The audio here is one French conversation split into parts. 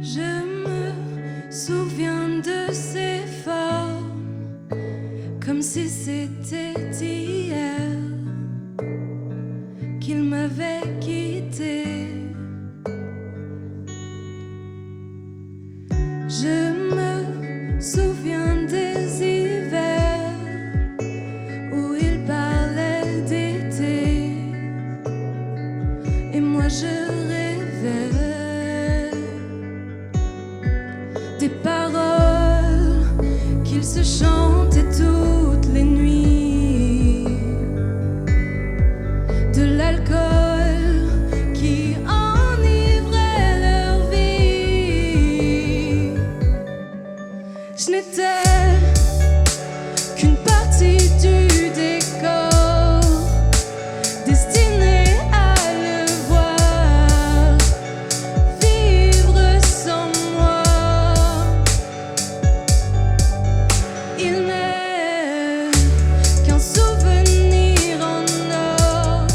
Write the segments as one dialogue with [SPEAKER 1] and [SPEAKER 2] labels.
[SPEAKER 1] Je me souviens de ces formes comme si c'était hier qu'il m'avait quitté. Je me souviens des hivers où il parlait d'été et moi je rêvais des paroles qu'il se chantait toutes les nuits, de l'alcool qui enivrait leur vie. Je n'étais qu'une partie du décor, destinée à le voir vivre sans moi. Il n'est qu'un souvenir en or,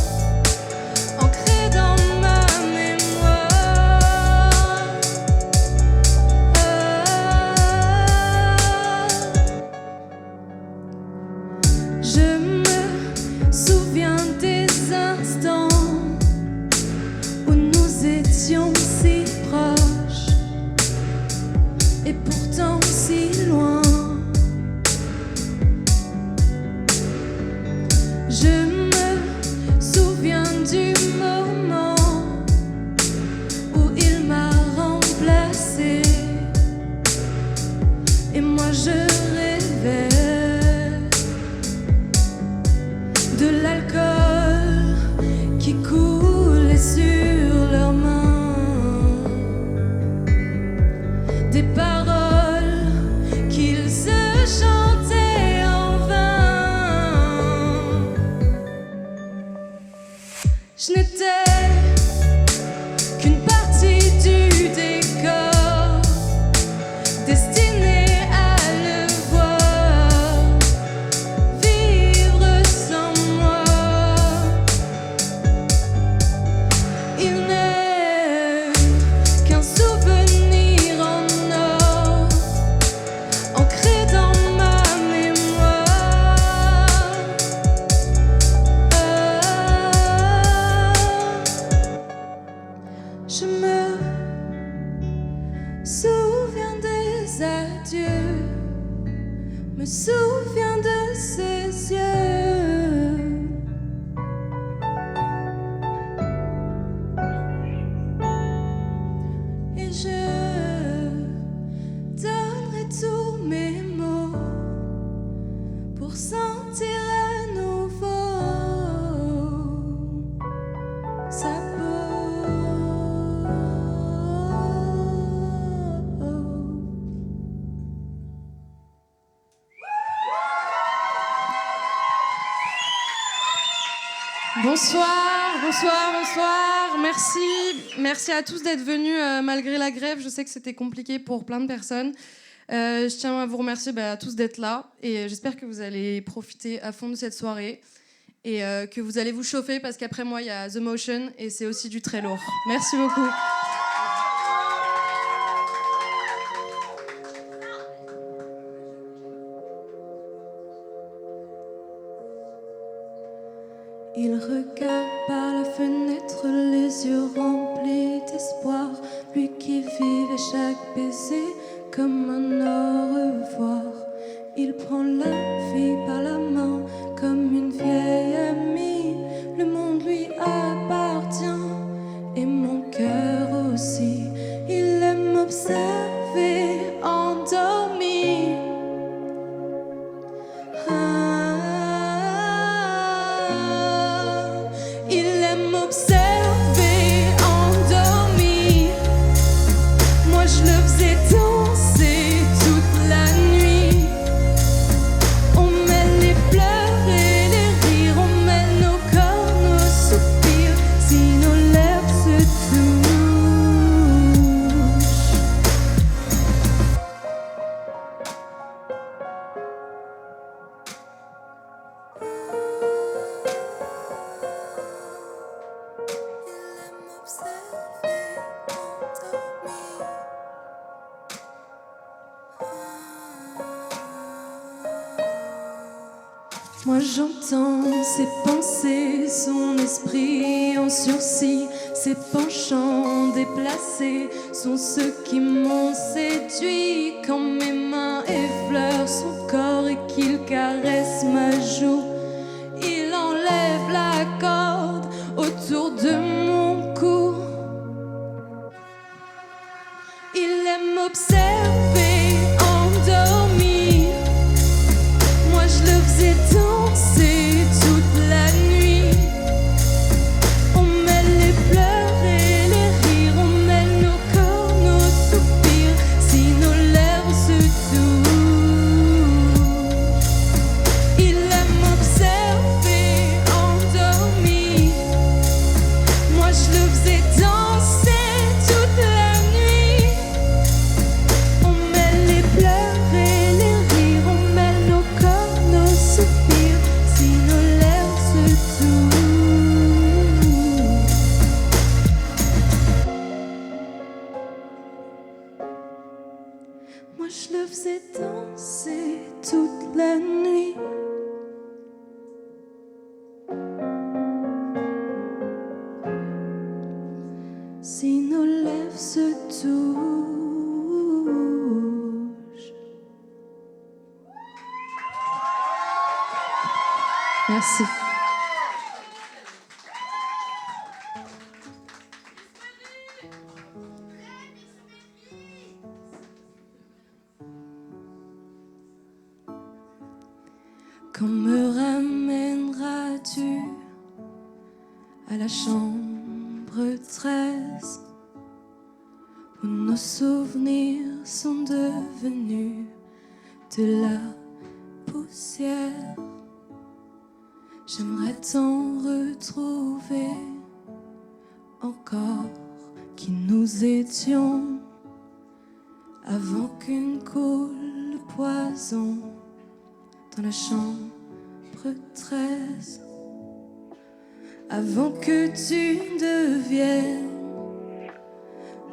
[SPEAKER 1] ancré dans ma mémoire. Je me souviens des instants où nous étions si proches et pourtant si loin. Je me souviens du moment où il m'a remplacé et moi je rêvais de l'alcool qui coulait sur leurs mains, des paroles qu'ils se chantaient en vain. Je n'étais qu'une partie du décor, destinée à le voir vivre sans moi. Il n'est qu'un souvenir en or, ancré dans ma mémoire. Je me souviens des adieux, me souviens de ses yeux. Et je donnerai tous mes mots pour sentir à nouveau sa peau.
[SPEAKER 2] Bonsoir, bonsoir, bonsoir. Merci à tous d'être venus malgré la grève. Je sais que c'était compliqué pour plein de personnes. Je tiens à vous remercier à tous d'être là et j'espère que vous allez profiter à fond de cette soirée et que vous allez vous chauffer parce qu'après moi il y a The Motion et c'est aussi du très lourd. Merci beaucoup.
[SPEAKER 1] Il regarde par la fenêtre, les yeux remplis d'espoir. Lui qui vivait chaque baiser comme un au revoir. Il prend la vie par la main comme une vieille amie. Le monde lui appartient et mon cœur aussi. Il aime observer endormi. Il aime observer endormi. Moi je le faisais danser toute la nuit. Moi j'entends ses pensées, son esprit en sursis, ses penchants déplacés sont ceux qui m'ont séduit. Quand mes mains effleurent son corps et qu'il caresse ma joue, il enlève la corde autour de mon cou. Il aime m'observer endormi. Moi je le faisais danser toute la nuit. On mêle les pleurs et les rires, on mêle nos corps, nos soupirs, si nos lèvres se touchent. Il aime m'observer endormi. Moi je le faisais danser toute la nuit. On mêle les pleurs et les rires, on mêle nos corps, nos soupirs, si nos lèvres se touchent. Moi je le faisais danser toute la nuit. Si nos lèvres se touchent.
[SPEAKER 2] Merci.
[SPEAKER 1] Quand me ramèneras-tu à la chambre 13 où nos souvenirs sont devenus de la poussière? J'aimerais t'en retrouver encore qui nous étions avant qu'une coule le poison dans la chambre 13, avant que tu deviennes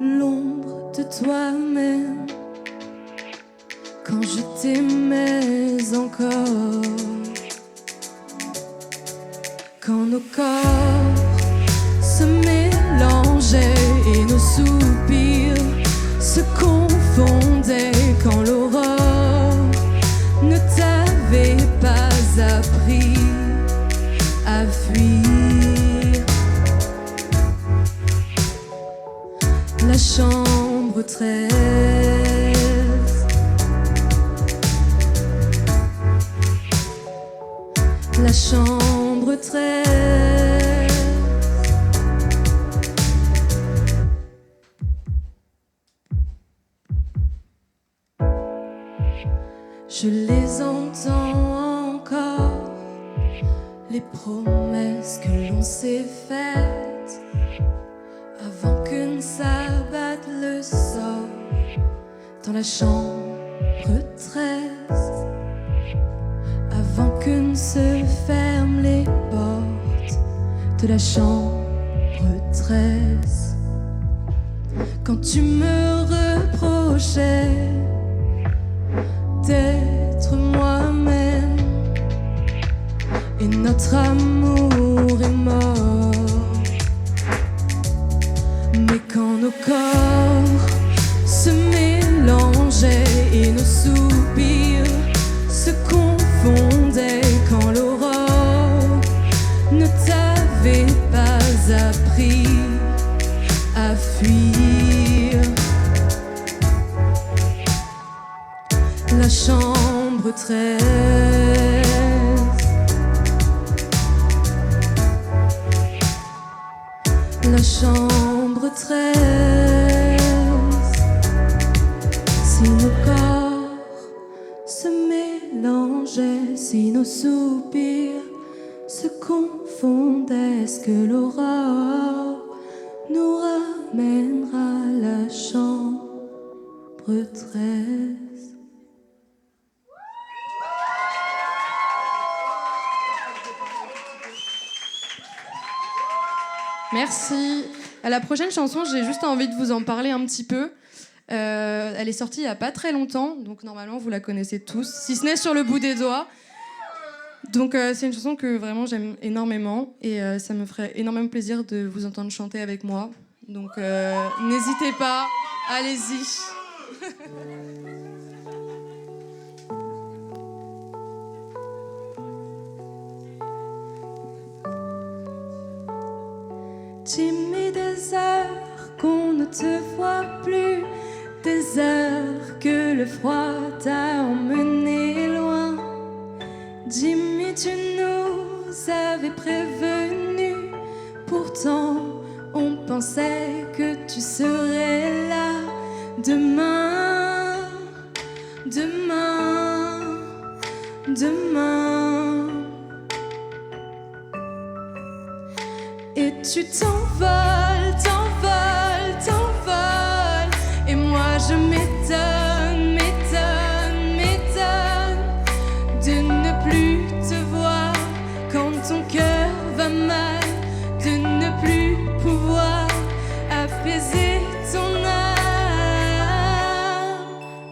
[SPEAKER 1] l'ombre de toi-même, quand je t'aimais encore, quand nos corps se mélangeaient et nos soupirs se confondaient, quand l'aurore ne t'avait pas appris à fuir. La chambre 13, la chambre 13. Je les entends encore, les promesses que l'on s'est faites avant que ne s'abatte le sort dans la chambre 13, avant que ne se ferment les portes de la chambre 13. Quand tu me reprochais d'être moi-même et notre amour est mort, mais quand nos corps se mélangeaient et nos soupirs se confondaient, quand l'aurore ne t'avait pas appris à fuir. La chambre 13, la chambre 13. Si nos corps se mélangeaient, si nos soupirs se confondaient, est-ce que l'aurore nous ramènera à la chambre 13?
[SPEAKER 2] Merci. À la prochaine chanson, j'ai juste envie de vous en parler un petit peu. Elle est sortie il n'y a pas très longtemps, donc normalement vous la connaissez tous, si ce n'est sur le bout des doigts. Donc c'est une chanson que vraiment j'aime énormément et ça me ferait énormément plaisir de vous entendre chanter avec moi. Donc n'hésitez pas, allez-y.
[SPEAKER 1] Jimmy, des heures qu'on ne te voit plus, des heures que le froid t'a emmené loin. Jimmy, tu nous avais prévenus, pourtant on pensait que tu serais là. Demain, demain, demain. Et tu t'envoles, t'envoles, t'envoles. Et moi je m'étonne, m'étonne, m'étonne de ne plus te voir quand ton cœur va mal, de ne plus pouvoir apaiser ton âme.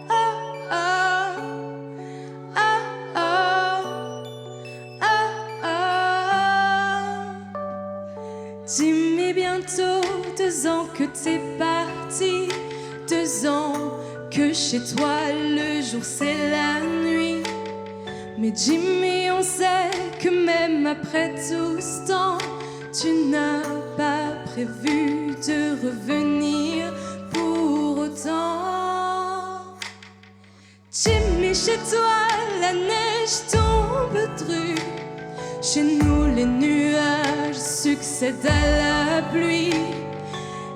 [SPEAKER 1] Oh, oh, oh, oh, oh, oh. Jimmy, bientôt 2 ans que t'es parti, 2 ans que chez toi le jour c'est la nuit. Mais Jimmy, on sait que même après tout ce temps, tu n'as pas prévu de revenir pour autant. Jimmy, chez toi la neige tombe drue, chez nous les nuages succèdent à la pluie.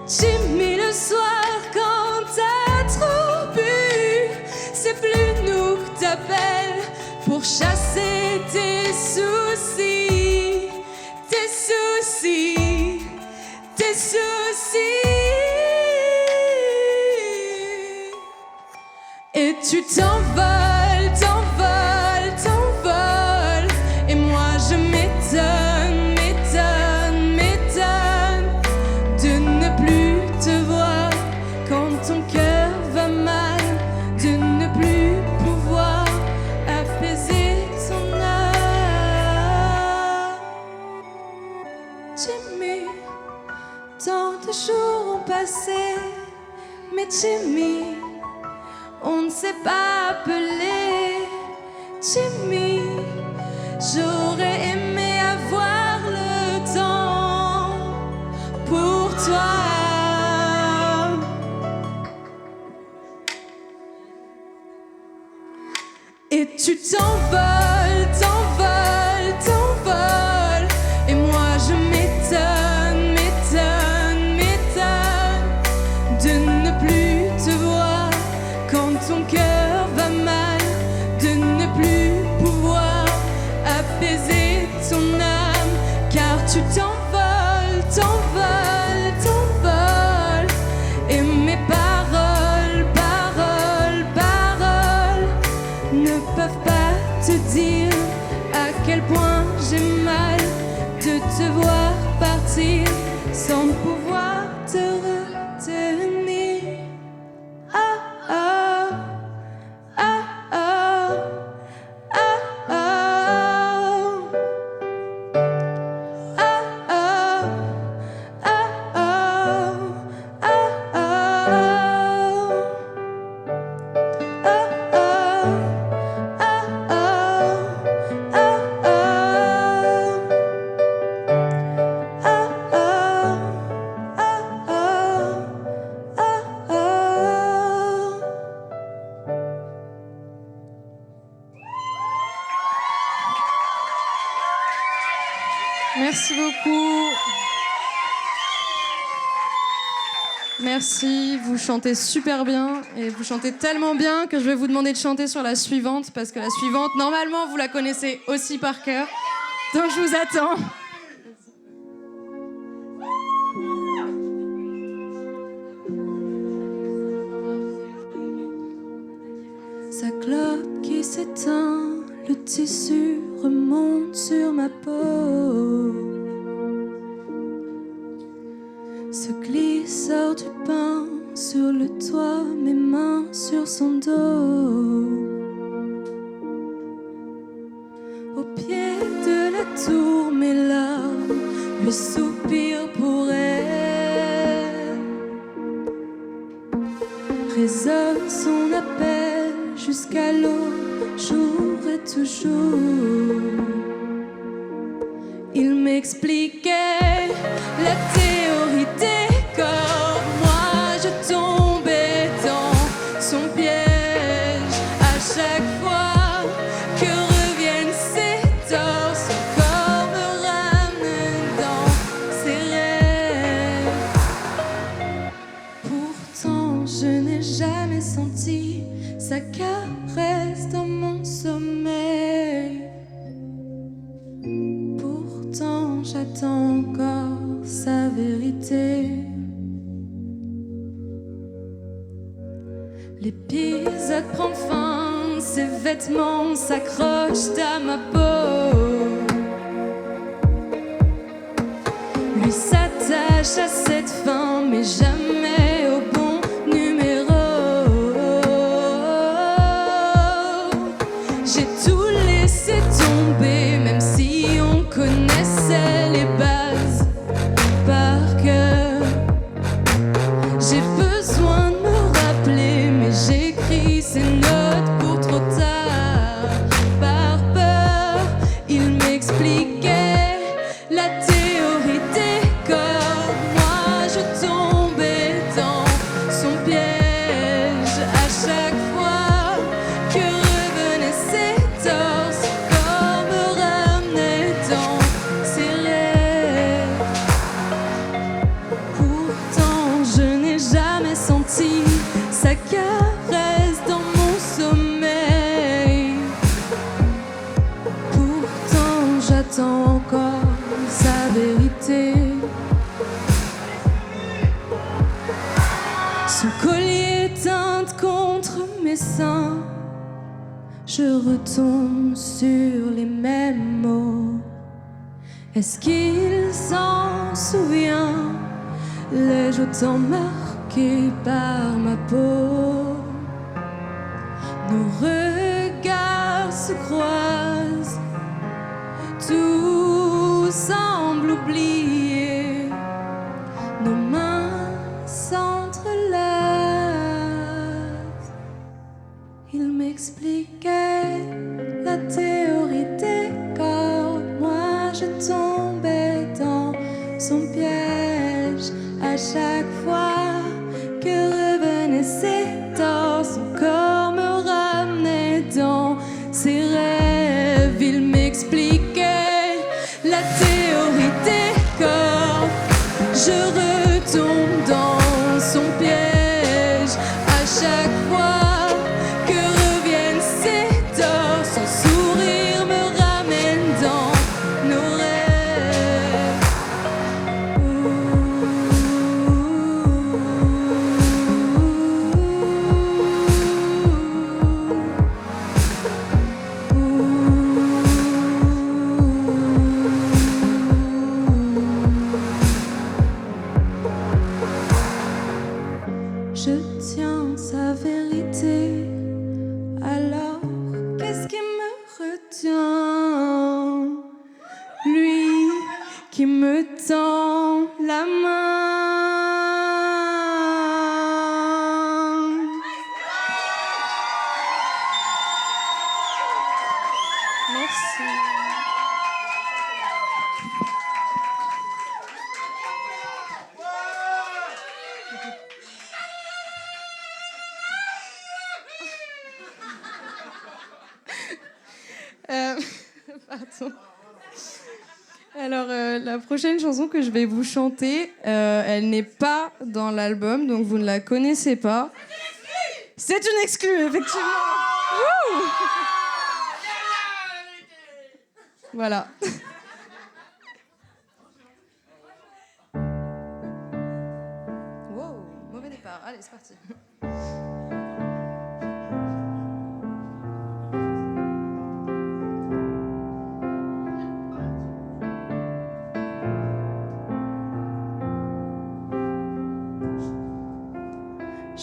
[SPEAKER 1] Jimmy, le soir quand t'as trop bu, c'est plus nous que t'appelles pour chasser tes soucis, tes soucis, tes soucis. Et tu t'envoles, t'envoles, t'envoles. Et moi je m'étonne, m'étonne, m'étonne de ne plus te voir quand ton cœur va mal, de ne plus pouvoir apaiser ton âme. Jimmy, tant de jours ont passé, mais Jimmy, on ne s'est pas appelé. Jimmy, j'aurais aimé avoir le temps pour toi. Et tu t'envoles, t'envoles, t'envoles. Et moi je m'étonne, m'étonne, m'étonne de ne plus te voir quand ton cœur va mal, de ne plus pouvoir apaiser ton âme. Car tu t'envoles, t'envoles, t'envoles. Et mes paroles, paroles, paroles ne peuvent pas te dire à quel point j'ai mal de te voir partir sans pouvoir te retenir. Ah, ah, ah, ah, ah, ah.
[SPEAKER 2] Merci beaucoup. Merci, vous chantez super bien et vous chantez tellement bien que je vais vous demander de chanter sur la suivante parce que la suivante, normalement, vous la connaissez aussi par cœur. Donc je vous attends.
[SPEAKER 1] Sa clope qui s'éteint, le tissu remonte sur ma peau. Ce glisse sort du pain sur le toit, mes mains sur son dos. Au pied résonne son appel jusqu'à l'eau, jour et toujours. Il m'expliquait la théorie des corps. Moi je tombais dans son piège. À chaque fois que reviennent ses torts, son corps me ramène dans ses rêves. Pourtant je n'ai jamais senti sa caresse dans mon sommeil. Pourtant j'attends encore sa vérité. L'épisode prend fin, ses vêtements s'accrochent à ma peau. Lui s'attache à cette fin, mais jamais au bon numéro. J'ai tout laissé tomber, même si on connaissait les bases par cœur. J'ai besoin de me rappeler, mais j'écris ces notes pour trop tard. Par peur, il m'expliquait la théorie des corps. Moi je tombais dans son piège. À chaque fois que revenaient ses torts, son corps me ramenait dans ses rêves. Pourtant je n'ai jamais senti sa caresse dans mon sommeil. Pourtant j'attends encore sa vérité. Son collier teinte contre mes seins. Je retombe sur les mêmes mots. Est-ce qu'il s'en souvient? L'ai-je autant marqué par ma peau? Nos regards se croisent, tout semble oublié. Nos mains s'entrelacent. Il m'expliquait la théorie des corps. Moi je tombais dans son piège. À chaque fois que revenaient ses torts, son corps me ramenait dans ses rêves. Il m'expliquait la théorie des corps. Je retombe dans son piège. À chaque fois que reviennent ses torts, son sourire me ramène dans nos rêves. Je tiens sa vérité. Alors qu'est-ce qui me retient? Lui qui me tend la main. Merci. Pardon. Alors, la prochaine chanson que je vais vous chanter, elle n'est pas dans l'album, donc vous ne la connaissez pas. C'est une exclue, effectivement. Wouh. Voilà. Wow, mauvais départ. Allez, c'est parti.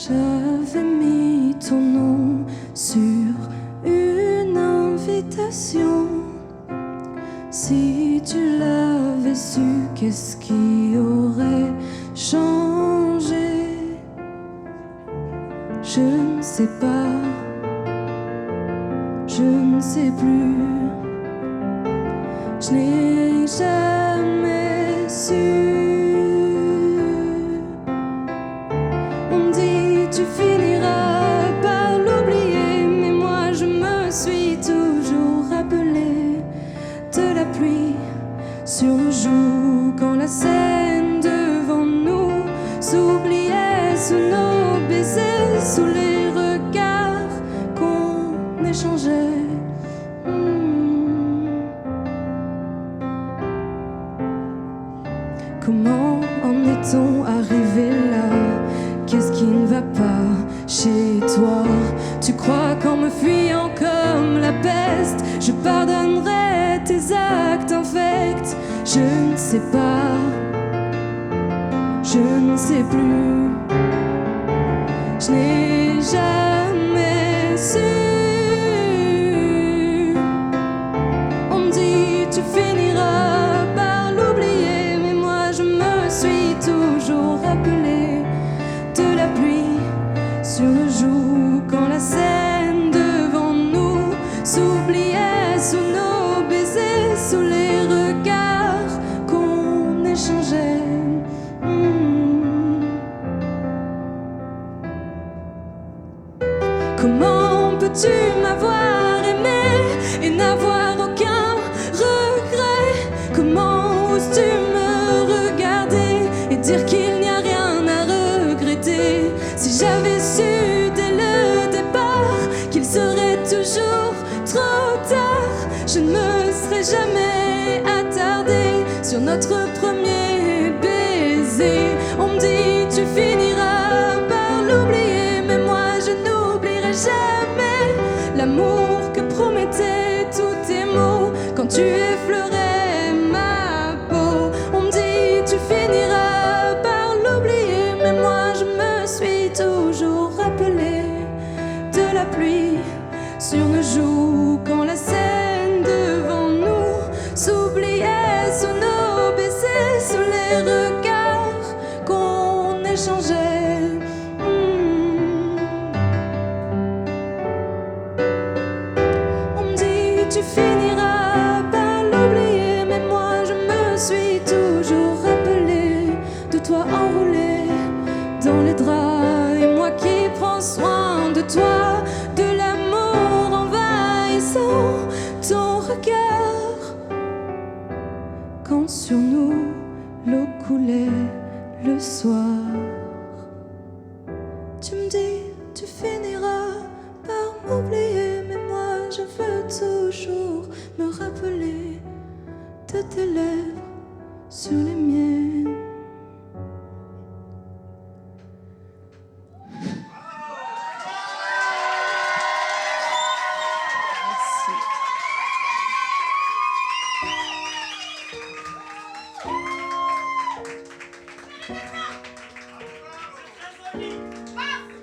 [SPEAKER 1] J'avais mis ton nom sur une invitation. Si tu l'avais su, qu'est-ce qui aurait changé? Je ne sais pas, je ne sais plus. Je n'ai jamais su. On me dit tu finiras par l'oublier, mais moi je me suis toujours rappelé de la pluie sur nos joues quand la scène devant nous s'oubliait sous nos baisers, sous les regards qu'on échangeait. Comment en est-on arrivé là? Qu'est-ce qui ne va pas chez toi? Tu crois qu'en me fuyant comme la peste, je pardonnerai tes actes infects? Je ne sais pas, je ne sais plus. Je n'ai jamais su. On me dit tu finiras par l'oublier, mais moi je me suis toujours rappelé de la pluie sur nos joues quand la scène devant nous s'oubliait sous nos baisers, sous les regards qu'on échangeait. Comment peux-tu m'avoir aimé et n'avoir aucun regret? Comment oses-tu me regarder et dire qu'il n'y a rien à regretter? Si j'avais su dès le départ qu'il serait toujours trop tard, je ne me serais jamais attardée sur notre premier baiser. On me dit tu finiras par l'oublier, mais moi je n'oublierai jamais l'amour que promettaient tous tes mots quand tu effleurais ma peau. On me dit tu finiras par l'oublier, mais moi je me suis toujours rappelé de la pluie sur nos joues quand la scène devant nous s'oubliait sous nos baisers, sous les regards qu'on échangeait. On me dit tu finiras par l'oublier, mais moi je me suis toujours rappelé de toi enroulé dans les draps, et moi qui prends soin de toi, de l'amour envahissant ton regard quand sur nous l'eau coulait le soir. Tu me dis tu finiras par m'oublier, mais moi je veux toujours me rappeler de tes lèvres sur les miennes.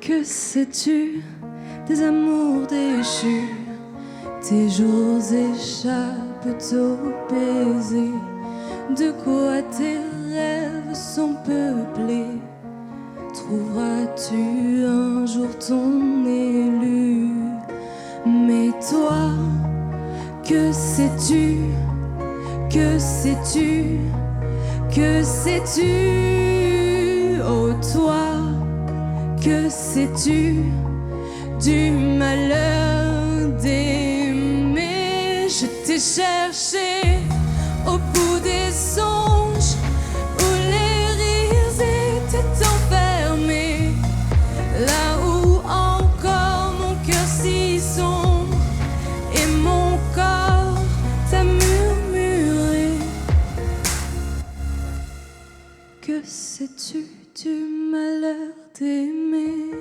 [SPEAKER 1] Que sais-tu des amours déchus? Tes jours échappent au baiser. De quoi tes rêves sont peuplés? Trouveras-tu un jour ton élu? Mais toi, que sais-tu? Que sais-tu? Que sais-tu? Oh toi, que sais-tu du malheur d'aimer? Je t'ai cherché au bout des songes où les rires étaient enfermés, là où encore mon cœur si sombre et mon corps t'a murmuré. Que sais-tu du malheur d'aimer?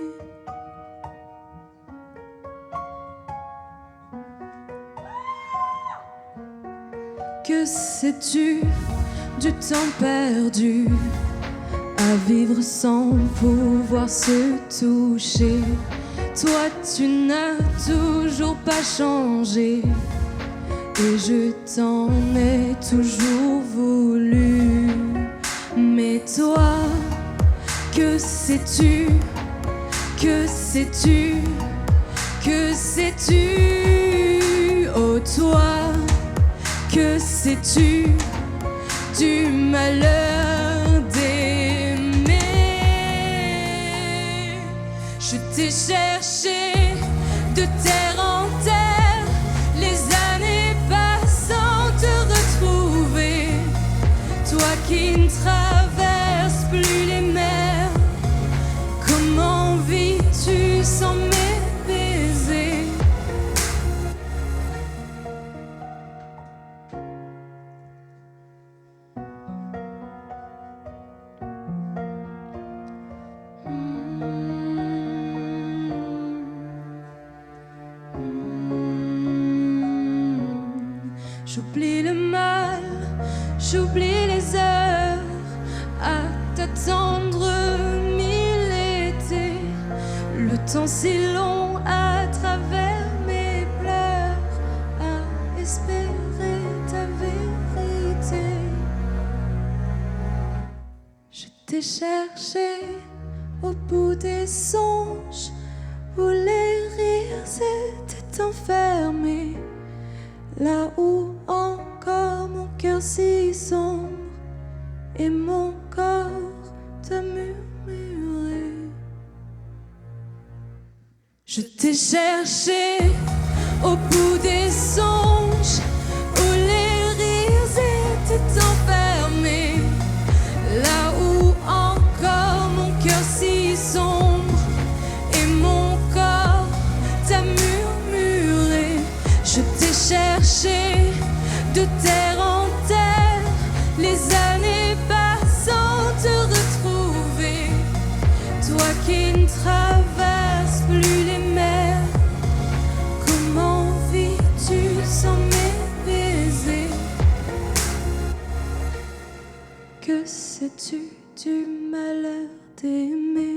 [SPEAKER 1] Que sais-tu du temps perdu à vivre sans pouvoir se toucher? Toi tu n'as toujours pas changé et je t'en ai toujours voulu. Mais toi, que sais-tu? Que sais-tu? Que sais-tu? Oh toi, que sais-tu du malheur d'aimer? Je t'ai cherché de terre en terre, les années passant te retrouver. Toi qui ne traverses plus les mers, comment vis-tu sans mes baisers? J'oublie le mal, j'oublie les heures à t'attendre mille étés. Le temps si long à travers mes pleurs, à espérer ta vérité. Je t'ai cherché au bout des songes, où les rires étaient enfermés. Là où encore mon cœur si sombre et mon corps t'a murmuré. Je t'ai cherché au bout des songes, où les rires étaient enfermés. Là où encore mon cœur si sombre et mon corps t'a murmuré. Je t'ai cherché de terre en terre, les années passant te retrouver. Toi qui ne traverses plus les mers, comment vis-tu sans mes baisers? Que sais-tu du malheur d'aimer?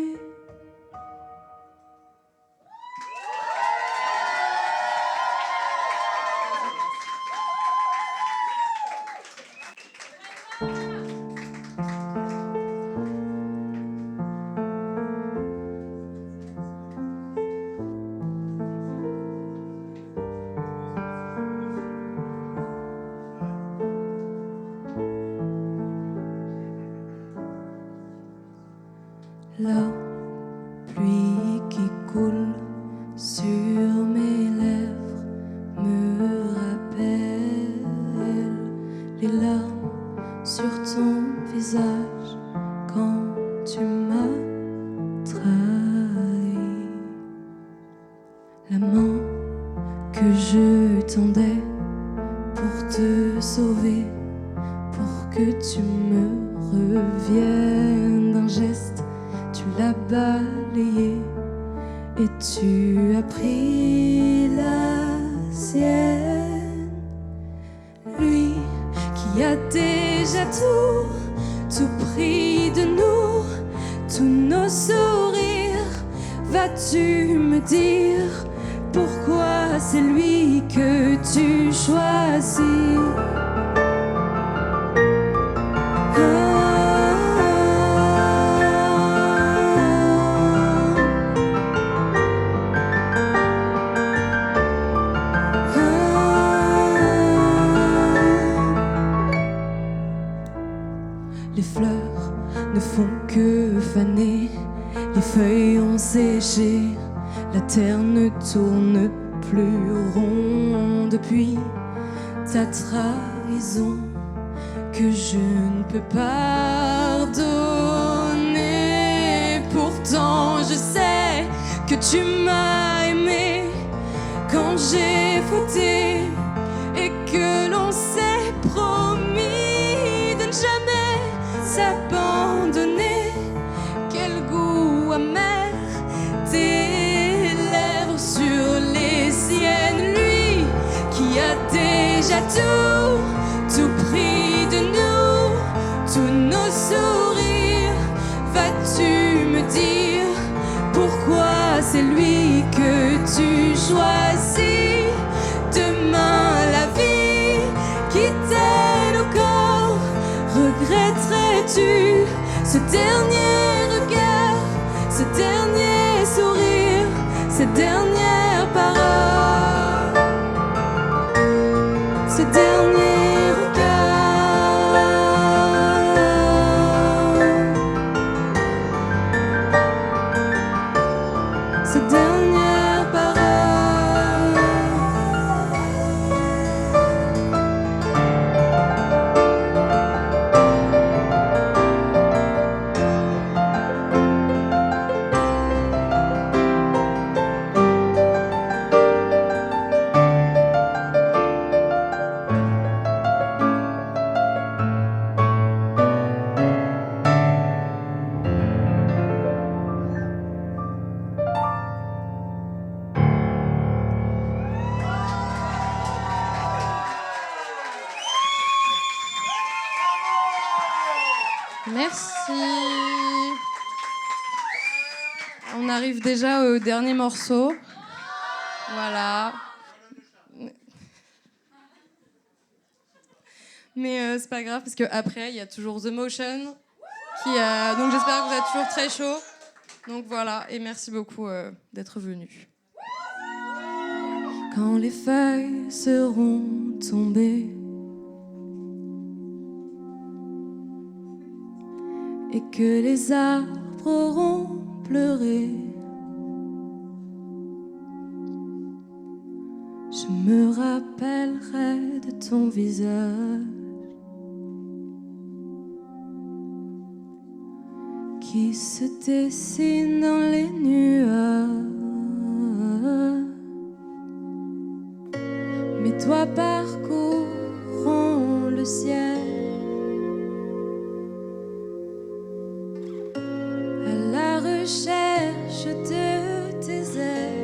[SPEAKER 1] La pluie qui coule sur mes lèvres me rappelle les larmes sur ton visage quand tu m'as trahi. La main que je tendais pour te sauver, pour que tu me reviennes d'un geste, tu l'as balayé et tu as pris la sienne. Lui qui a déjà tout pris de nous, tous nos sourires, vas-tu me dire pourquoi c'est lui que tu choisis? Les fleurs ne font que faner, les feuilles ont séché, la terre ne tourne plus rond depuis ta trahison que je ne peux pardonner. Pourtant je sais que tu m'as aimé quand j'ai fauté et que l'on s'est promis de ne jamais s'abandonner. Quel goût amer, tes lèvres sur les siennes. Lui qui a déjà tout pris de nous, tous nos sourires, vas-tu me dire pourquoi c'est lui que tu choisis? Demain la vie quittait nos corps, regretterais-tu ce dernier regard, ce dernier sourire?
[SPEAKER 2] arrive déjà au dernier morceau. Voilà. Mais c'est pas grave parce qu'après, il y a toujours The Motion. Donc j'espère que vous êtes toujours très chaud. Donc voilà, et merci beaucoup d'être venus.
[SPEAKER 1] Quand les feuilles seront tombées et que les arbres auront pleuré, je me rappellerai de ton visage qui se dessine dans les nuages. Mes doigts parcourront le ciel à la recherche de tes ailes,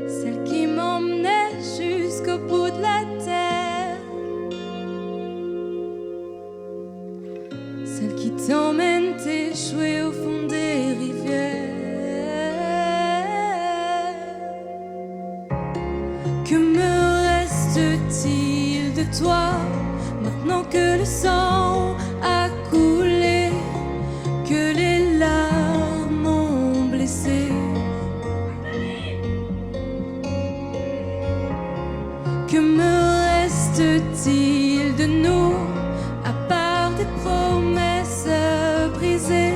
[SPEAKER 1] celles qui m'emmenaient jusqu'au bout de la terre, celles qui t'emmènent échouer au fond des rivières. Que me reste-t-il de toi maintenant que le sang a coulé, que les larmes ont blessé? Que me reste-t-il de nous à part des promesses brisées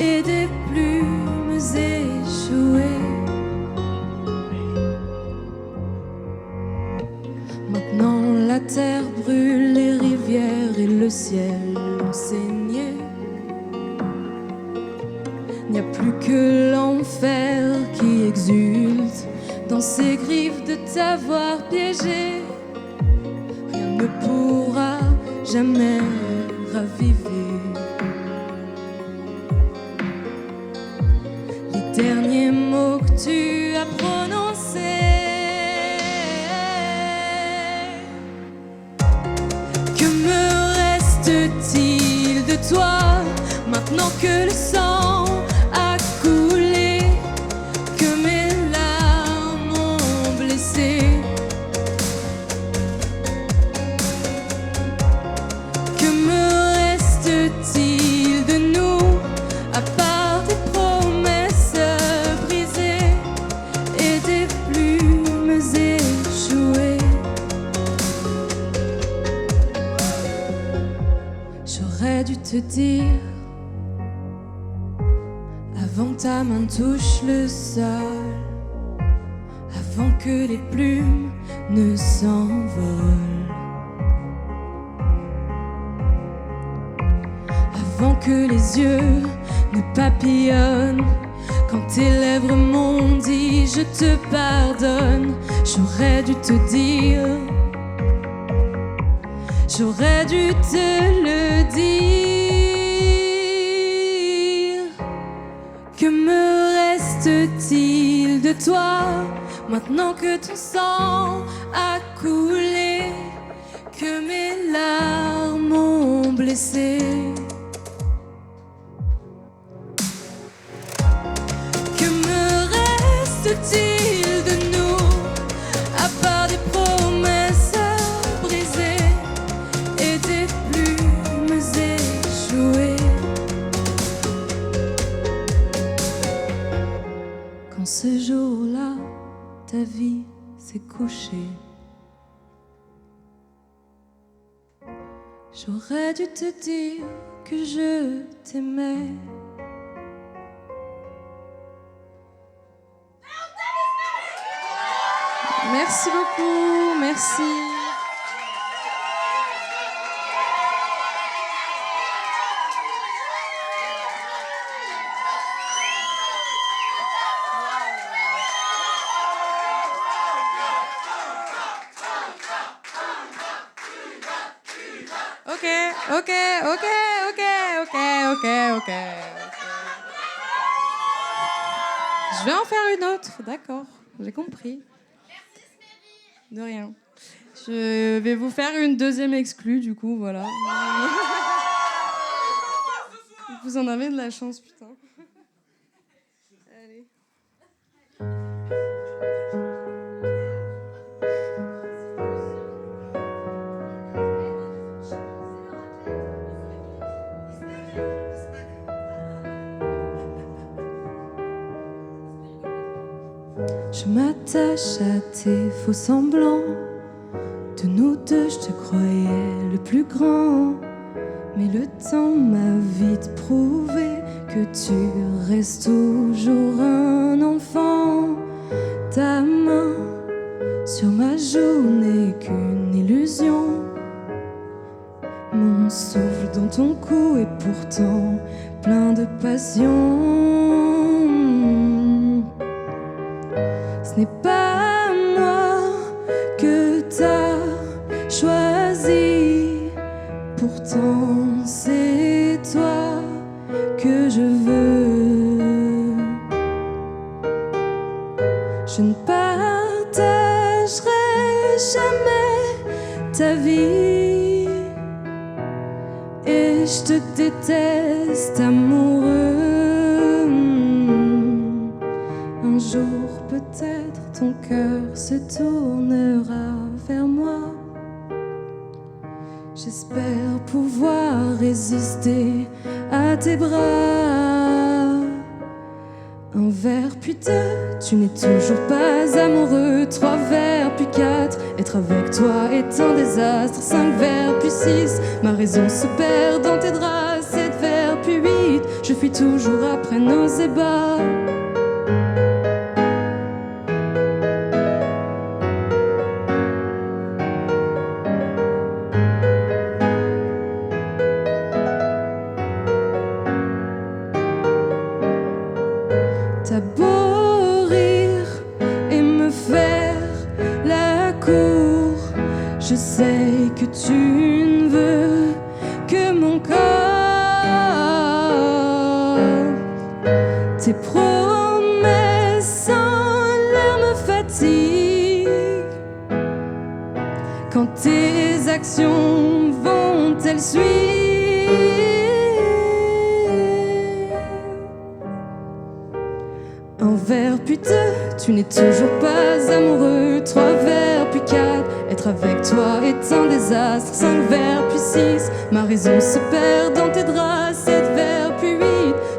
[SPEAKER 1] et des plumes échouées? Maintenant la terre brûle, les rivières et le ciel ont saigné. Il n'y a plus que l'enfer qui exulte dans ses griffes de t'avoir piégé. Rien ne pourra jamais raviver les derniers mots que tu as prononcés. Que me reste-t-il de toi maintenant que le sang a coulé, que mes larmes ont blessé? Que me reste-t-il de nous à part des promesses brisées et des plumes échouées? J'aurais dû te dire avant que ta main touche le sol, avant que les plumes ne s'envolent, avant que les yeux ne papillonnent, quand tes lèvres m'ont dit je te pardonne. J'aurais dû te dire, j'aurais dû te le dire. Que me reste-t-il de toi maintenant que ton sang a coulé, que mes larmes ont blessé? Que me reste-t-il de nous à part des promesses brisées et des plumes échouées? Quand ce jour-là, ta vie s'est couchée, j'aurais dû te dire que je t'aimais.
[SPEAKER 2] Merci beaucoup, merci. Ok. Je vais en faire une autre, d'accord, j'ai compris. De rien. Je vais vous faire une deuxième exclue, du coup, voilà. Vous en avez de la chance, putain. Allez.
[SPEAKER 1] Je m'attache à tes faux semblants. De nous deux, je te croyais le plus grand. Mais le temps m'a vite prouvé que tu restes toujours un enfant. Ta main sur ma joue n'est qu'une illusion. Mon souffle dans ton cou est pourtant plein de passion. Ce n'est pas moi que t'as choisi, pourtant c'est toi que je veux. Je ne partagerai jamais ta vie et je te déteste amoureux. Un jour peut-être ton cœur se tournera vers moi. J'espère pouvoir résister à tes bras. Un verre puis deux, tu n'es toujours pas amoureux. 3 verres puis 4, être avec toi est un désastre. 5 verres puis 6, ma raison se perd dans tes draps. 7 verres puis 8, je fuis toujours après nos ébats. T'as beau rire et me faire la cour, je sais que tu ne veux que mon corps. Tes promesses en l'air me fatiguent. Quand tes actions vont-elles suivre? Un verre puis 2, tu n'es toujours pas amoureux. 3 verres puis 4, être avec toi est un désastre. 5 verres puis 6, ma raison se perd dans tes draps. 7 verres puis 8,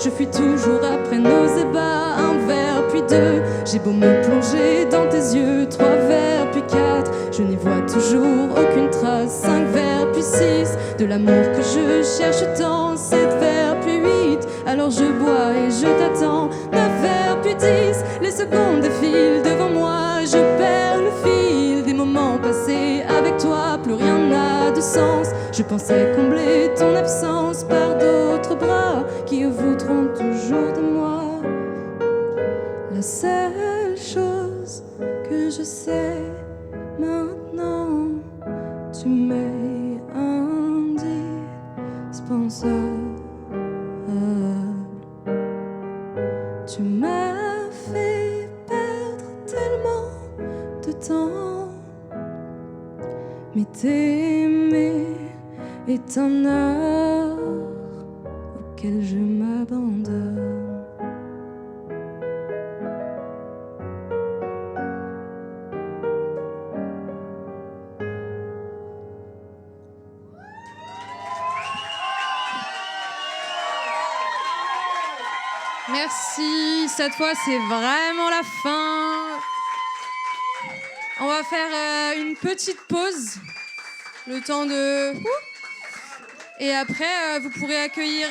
[SPEAKER 1] je fuis toujours après nos ébats. 1 verre puis 2, j'ai beau me plonger dans tes yeux. 3 verres puis 4, je n'y vois toujours aucune trace. 5 verres puis 6, de l'amour que je cherche tant. 7 verres puis 8, alors je bois et je t'attends. 9 verres puis 10, les secondes défilent devant moi. Je perds le fil des moments passés avec toi. Plus rien n'a de sens. Je pensais combler ton absence par d'autres bras qui voudront toujours de moi. La seule chose que je sais maintenant, tu m'es indispensable. Tu m'as fait perdre tellement de temps, mais t'aimer est un art auquel je m'abandonne.
[SPEAKER 2] Merci, cette fois c'est vraiment la fin. On va faire une petite pause, le temps de... Et après vous pourrez accueillir...